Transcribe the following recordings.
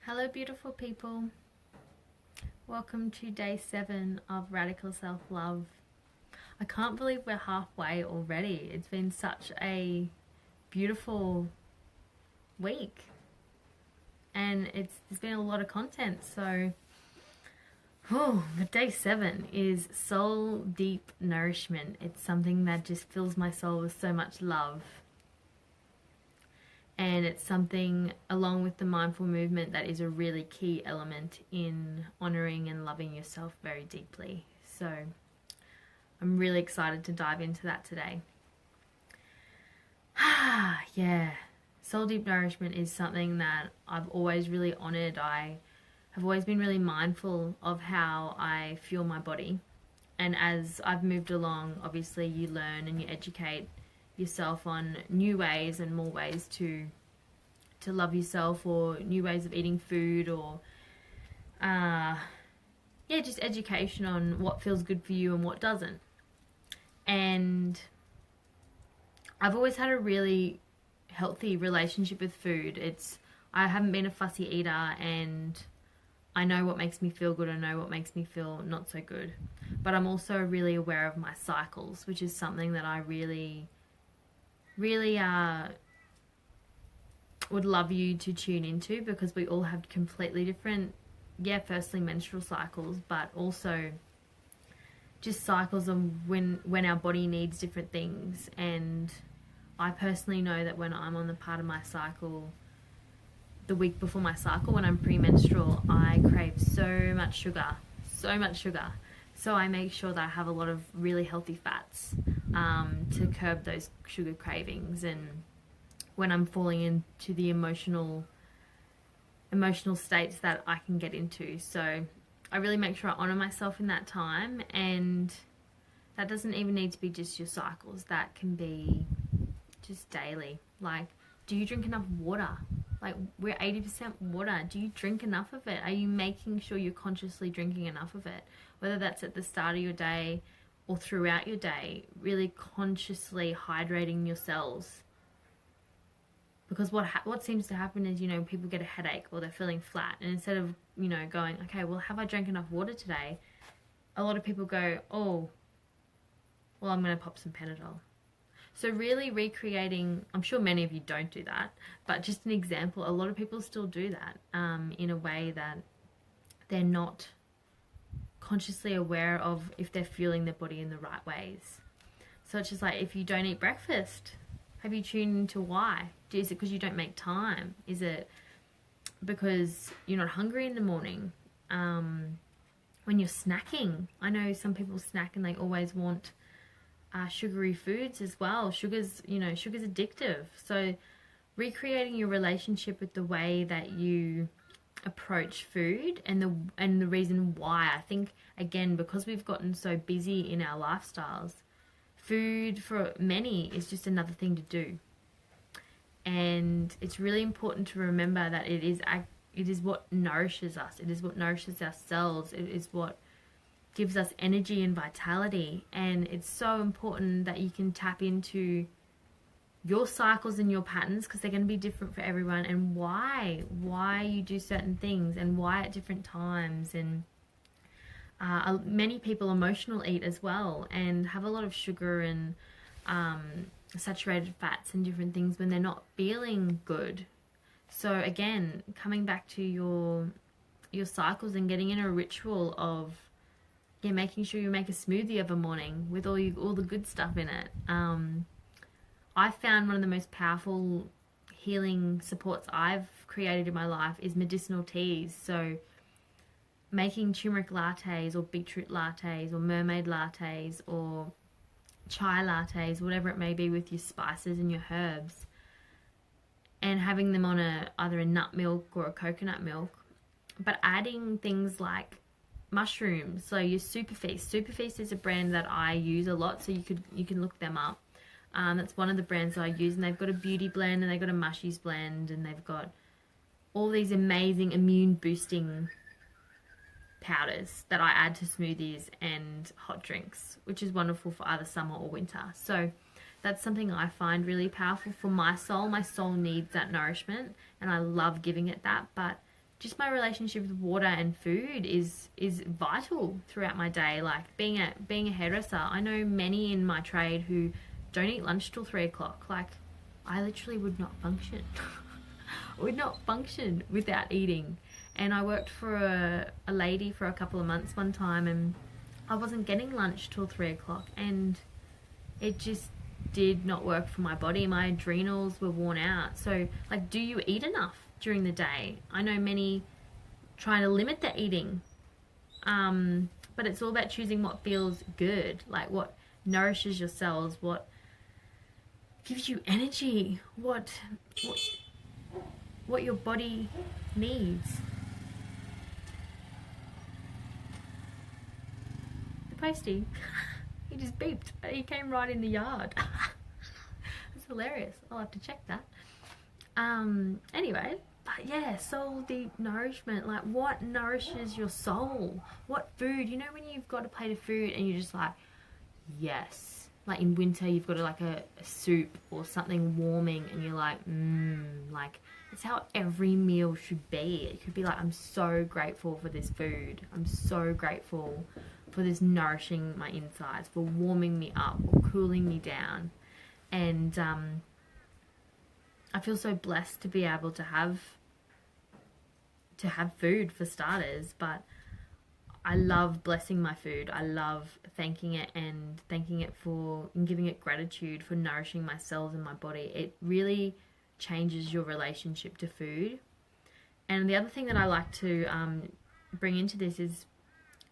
Hello beautiful people, welcome to day 7 of Radical Self-Love. I can't believe we're halfway already. It's been such a beautiful week and there's been a lot of content. So but day 7 is soul deep nourishment. It's something that just fills my soul with so much love. And it's something, along with the mindful movement, that is a really key element in honoring and loving yourself very deeply. So I'm really excited to dive into that today. Yeah, soul deep nourishment is something that I've always really honored. I have always been really mindful of how I fuel my body. And as I've moved along, obviously you learn and you educate yourself on new ways and more ways to love yourself, or new ways of eating food, or just education on what feels good for you and what doesn't. And I've always had a really healthy relationship with food. I haven't been a fussy eater, and I know what makes me feel good, I know what makes me feel not so good. But I'm also really aware of my cycles, which is something that I really would love you to tune into, because we all have completely different, firstly menstrual cycles, but also just cycles of when our body needs different things. And I personally know that when I'm on the part of my cycle, the week before my cycle, when I'm premenstrual, I crave so much sugar. So I make sure that I have a lot of really healthy fats to curb those sugar cravings. And when I'm falling into the emotional states that I can get into. So I really make sure I honor myself in that time. And that doesn't even need to be just your cycles. That can be just daily. Like, do you drink enough water? Like, we're 80% water. Do you drink enough of it? Are you making sure you're consciously drinking enough of it? Whether that's at the start of your day or throughout your day, really consciously hydrating your cells. Because what seems to happen is, people get a headache or they're feeling flat. And instead of, going, okay, well, have I drank enough water today? A lot of people go, oh, well, I'm going to pop some Panadol. So really recreating, I'm sure many of you don't do that, but just an example, a lot of people still do that in a way that they're not consciously aware of if they're fueling their body in the right ways. So it's just like, if you don't eat breakfast, have you tuned into why? Is it because you don't make time? Is it because you're not hungry in the morning? When you're snacking, I know some people snack and they always want sugary foods as well. Sugar's addictive. So recreating your relationship with the way that you approach food and the reason why. I think, again, because we've gotten so busy in our lifestyles, food for many is just another thing to do. And it's really important to remember that it is what nourishes us. It is what nourishes our cells. It is what gives us energy and vitality. And it's so important that you can tap into your cycles and your patterns, because they're going to be different for everyone, and why you do certain things and why at different times. And many people emotional eat as well and have a lot of sugar and saturated fats and different things when they're not feeling good. So again, coming back to your cycles and getting in a ritual of making sure you make a smoothie of a morning with all the good stuff in it. I found one of the most powerful healing supports I've created in my life is medicinal teas. So making turmeric lattes or beetroot lattes or mermaid lattes or chai lattes, whatever it may be, with your spices and your herbs, and having them on either a nut milk or a coconut milk, but adding things like mushrooms. So your Superfeast is a brand that I use a lot, so you can look them up. That's one of the brands that I use, and they've got a beauty blend and they've got a mushies blend, and they've got all these amazing immune boosting powders that I add to smoothies and hot drinks, which is wonderful for either summer or winter. So that's something I find really powerful for my soul. My soul needs that nourishment, and I love giving it that. But just my relationship with water and food is vital throughout my day. Like being a hairdresser, I know many in my trade who don't eat lunch till 3 o'clock. Like I literally would not function. Would not function without eating. And I worked for a lady for a couple of months one time, and I wasn't getting lunch till 3 o'clock, and it just did not work for my body. My adrenals were worn out. So like, do you eat enough during the day? I know many try to limit their eating, but it's all about choosing what feels good, like what nourishes your cells, what gives you energy, what your body needs. The postie, he just beeped, but he came right in the yard. That's hilarious. I'll have to check that. Anyway, but yeah, soul deep nourishment. Like, what nourishes your soul? What food? You know, when you've got a plate of food and you're just like, yes. Like in winter, you've got like a soup or something warming, and you're like, like, it's how every meal should be. It could be like, I'm so grateful for this food. I'm so grateful for this nourishing my insides, for warming me up or cooling me down. And I feel so blessed to be able to have food for starters, but I love blessing my food. I love thanking it and giving it gratitude for nourishing my cells and my body. It really changes your relationship to food. And the other thing that I like to bring into this is,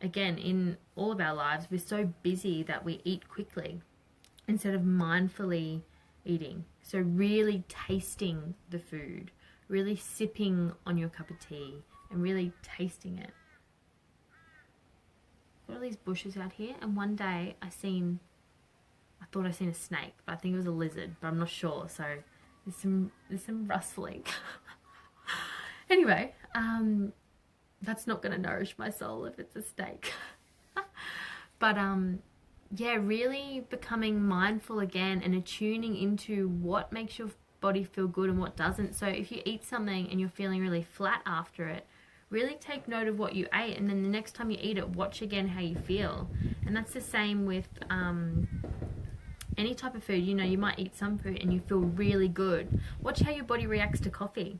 again, in all of our lives, we're so busy that we eat quickly instead of mindfully eating. So really tasting the food, really sipping on your cup of tea and really tasting it. Got all these bushes out here, and one day I thought I seen a snake, but I think it was a lizard, but I'm not sure. So there's some rustling. Anyway, that's not going to nourish my soul if it's a snake. But yeah, really becoming mindful again and attuning into what makes your body feel good and what doesn't. So if you eat something and you're feeling really flat after it, really take note of what you ate, and then the next time you eat it, watch again how you feel. And that's the same with any type of food. You know, you might eat some food and you feel really good. Watch how your body reacts to coffee.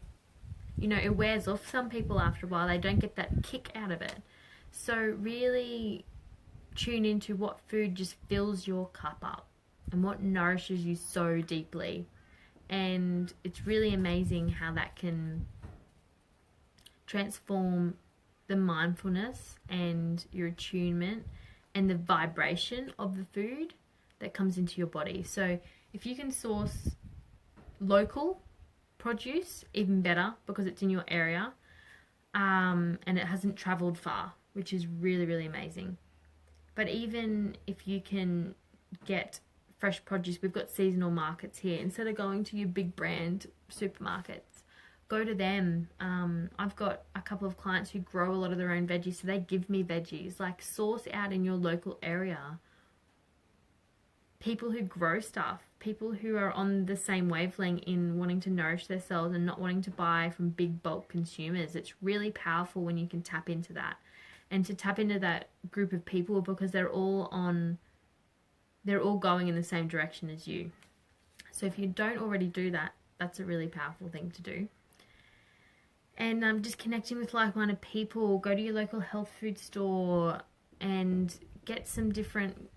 You know, it wears off some people after a while. They don't get that kick out of it. So really tune into what food just fills your cup up and what nourishes you so deeply. And it's really amazing how that can transform the mindfulness and your attunement and the vibration of the food that comes into your body. So if you can source local produce, even better, because it's in your area, and it hasn't traveled far, which is really, really amazing. But even if you can get fresh produce, we've got seasonal markets here. Instead of going to your big brand supermarkets, go to them. I've got a couple of clients who grow a lot of their own veggies, so they give me veggies. Like, source out in your local area people who grow stuff, people who are on the same wavelength in wanting to nourish their cells and not wanting to buy from big bulk consumers. It's really powerful when you can tap into that, and to tap into that group of people, because they're all going in the same direction as you. So if you don't already do that, that's a really powerful thing to do. And just connecting with like-minded people. Go to your local health food store and get some different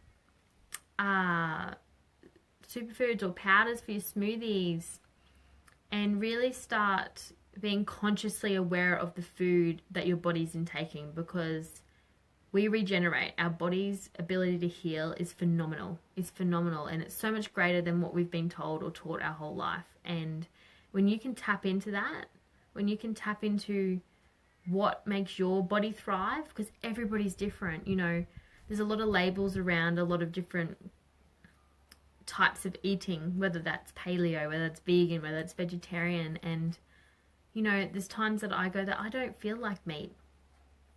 superfoods or powders for your smoothies, and really start being consciously aware of the food that your body's intaking, because we regenerate. Our body's ability to heal is phenomenal. It's phenomenal, and it's so much greater than what we've been told or taught our whole life. And when you can tap into that, when you can tap into what makes your body thrive, because everybody's different, you know, there's a lot of labels around a lot of different types of eating, whether that's paleo, whether it's vegan, whether it's vegetarian. And, you know, there's times that I go that I don't feel like meat,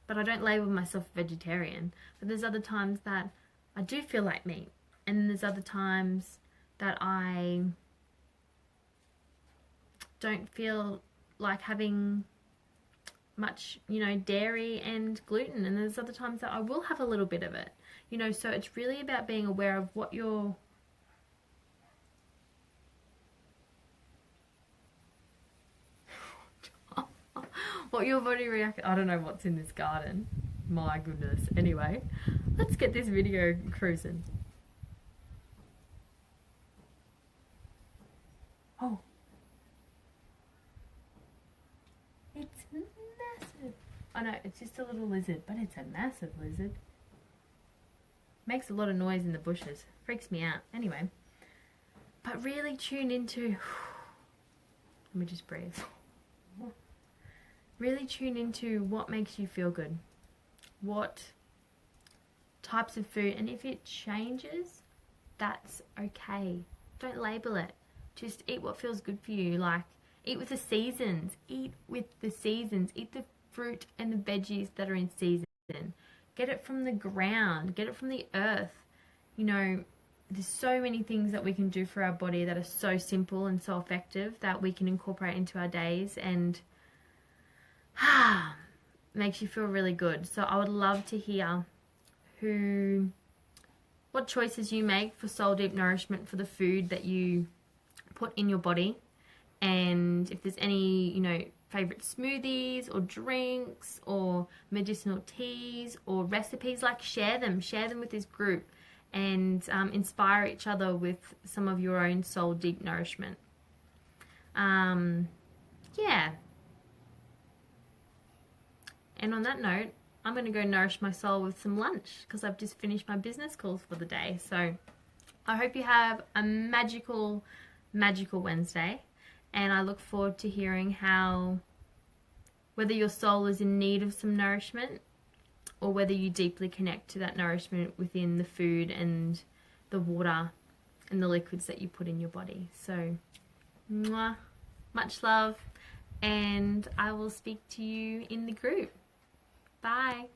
but I don't label myself vegetarian. But there's other times that I do feel like meat. And then there's other times that I don't feel like having much, you know, dairy and gluten, and there's other times that I will have a little bit of it, you know. So it's really about being aware of what your body reacts. I don't know what's in this garden, my goodness. Anyway, let's get this video cruising. Oh, it's massive. I know, it's just a little lizard, but it's a massive lizard. Makes a lot of noise in the bushes. Freaks me out. Anyway, but really tune into, let me just breathe. Really tune into what makes you feel good. What types of food, and if it changes, that's okay. Don't label it. Just eat what feels good for you. Like, eat with the seasons. Eat with the seasons. Eat the fruit and the veggies that are in season. Get it from the ground. Get it from the earth. You know, there's so many things that we can do for our body that are so simple and so effective that we can incorporate into our days, and makes you feel really good. So I would love to hear what choices you make for soul deep nourishment for the food that you put in your body, and if there's any, you know, favorite smoothies or drinks or medicinal teas or recipes, like share them with this group, and inspire each other with some of your own soul deep nourishment. Yeah. And on that note, I'm going to go nourish my soul with some lunch because I've just finished my business calls for the day. So I hope you have a magical, magical Wednesday. And I look forward to hearing whether your soul is in need of some nourishment, or whether you deeply connect to that nourishment within the food and the water and the liquids that you put in your body. So, mwah, much love, and I will speak to you in the group. Bye.